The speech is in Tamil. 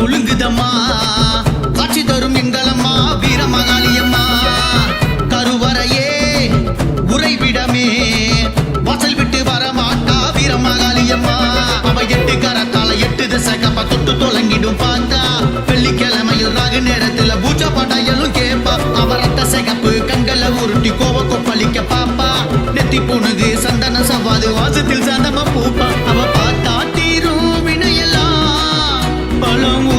குலுங்குதம்மா காட்சி தரும் எங்களம்மா வீரமகாளியம்மா கருவறையே உறைவிடமே வாசல் விட்டு வரமாட்டா வீரமகாளியம்மா அவ எட்டு கரத்தால எட்டு திசை கப்ப தொட்டு தொலங்கிடும் பார்த்தா வெள்ளிக்கிழமையில் ராகு நேரத்துல பூஜை படையலும் கேப்பா அவ ரத்த சிகப்பு கண்களை உருட்டி கோவ கொப்பளிக்க பாப்பா நெத்தி புணுகு சந்தன சவாது வாசத்தில் சந்தம பூப்பா அவ பார்த்தா தீரும் வினையெல்லாம் பழம்